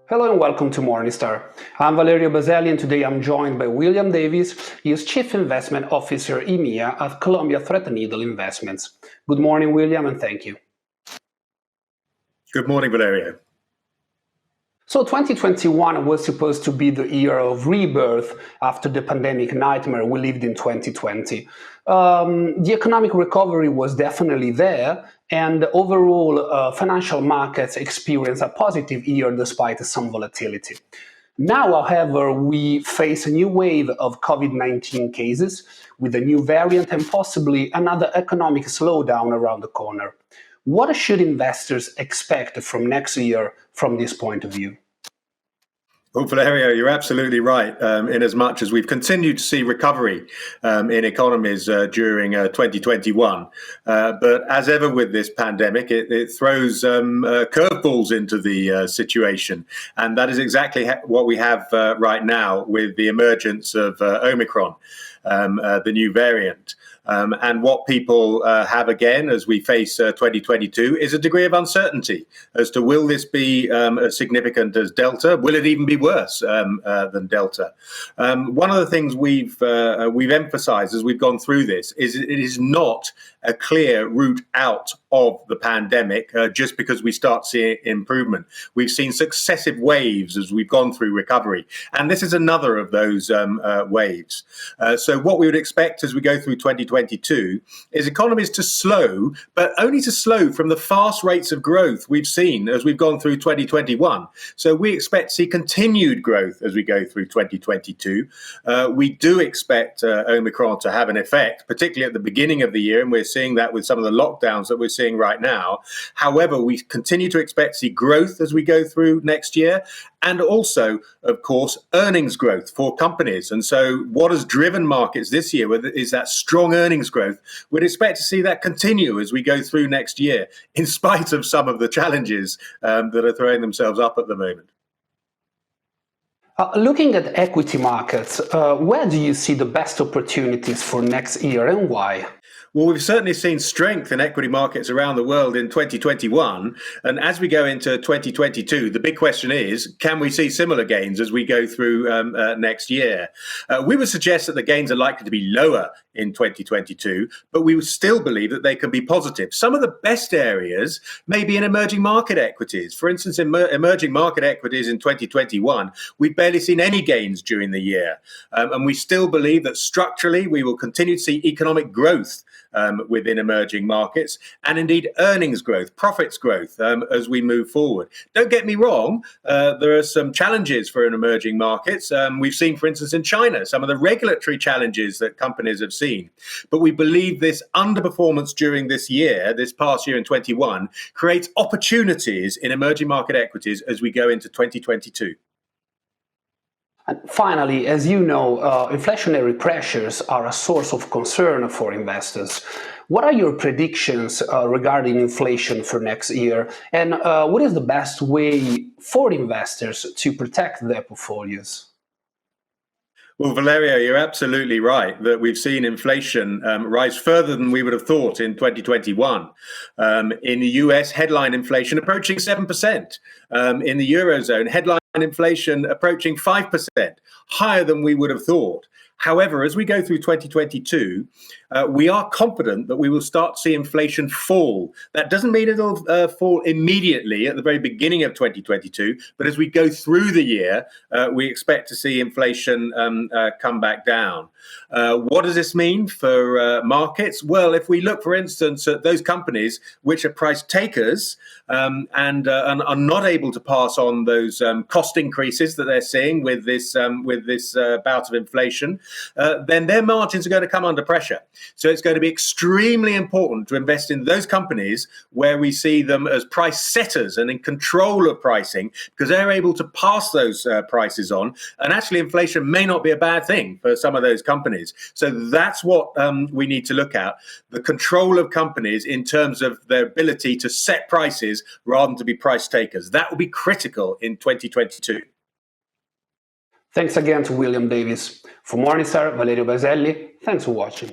Hello and welcome to Morningstar. I'm Valerio Baselli and today I'm joined by William Davies. He is Chief Investment Officer EMEA at Columbia Threadneedle Investments. Good morning, William, and thank you. Good morning, Valerio. So 2021 was supposed to be the year of rebirth after the pandemic nightmare we lived in 2020. The economic recovery was definitely there, and overall financial markets experienced a positive year despite some volatility. Now, however, we face a new wave of COVID-19 cases with a new variant and possibly another economic slowdown around the corner. What should investors expect from next year from this point of view? Well, Valerio, you're absolutely right, in as much as we've continued to see recovery in economies during 2021. But as ever with this pandemic, it throws curveballs into the situation. And that is exactly what we have right now with the emergence of Omicron, the new variant. And what people have again as we face 2022 is a degree of uncertainty as to will this be as significant as Delta? Will it even be worse than Delta? One of the things we've emphasized as we've gone through this is it is not a clear route out of the pandemic just because we start seeing improvement. We've seen successive waves as we've gone through recovery, and this is another of those waves. So what we would expect as we go through 2022 is economies to slow, but only to slow from the fast rates of growth we've seen as we've gone through 2021. So we expect to see continued growth as we go through 2022. We do expect Omicron to have an effect, particularly at the beginning of the year, and we're seeing that with some of the lockdowns that we're seeing right now. However, we continue to expect to see growth as we go through next year, and also, of course, earnings growth for companies. And so what has driven markets this year is that strong earnings growth. We'd expect to see that continue as we go through next year, in spite of some of the challenges that are throwing themselves up at the moment. Looking at equity markets, where do you see the best opportunities for next year and why? Well, we've certainly seen strength in equity markets around the world in 2021. And as we go into 2022, the big question is, can we see similar gains as we go through next year? We would suggest that the gains are likely to be lower in 2022, but we would still believe that they can be positive. Some of the best areas may be in emerging market equities. For instance, in emerging market equities in 2021, we've barely seen any gains during the year. And we still believe that structurally we will continue to see economic growth within emerging markets, and indeed earnings growth, profits growth as we move forward. Don't get me wrong, there are some challenges for emerging markets. We've seen, for instance, in China, some of the regulatory challenges that companies have seen. But we believe this underperformance during this year, this past year in 21, creates opportunities in emerging market equities as we go into 2022. And finally, as you know, inflationary pressures are a source of concern for investors. What are your predictions regarding inflation for next year? And what is the best way for investors to protect their portfolios? Well, Valerio, you're absolutely right that we've seen inflation rise further than we would have thought in 2021. In the US, headline inflation approaching 7%. In the Eurozone, headline inflation approaching 5%, higher than we would have thought. However, as we go through 2022, we are confident that we will start to see inflation fall. That doesn't mean it'll fall immediately at the very beginning of 2022, but as we go through the year, we expect to see inflation come back down. What does this mean for markets? Well, if we look, for instance, at those companies which are price takers and are not able to pass on those cost increases that they're seeing with this bout of inflation, then their margins are going to come under pressure. So it's going to be extremely important to invest in those companies where we see them as price setters and in control of pricing, because they're able to pass those prices on. And actually, inflation may not be a bad thing for some of those companies. So that's what we need to look at, the control of companies in terms of their ability to set prices rather than to be price takers. That will be critical in 2022. Thanks again to William Davies. For Morningstar, Valerio Baselli, thanks for watching.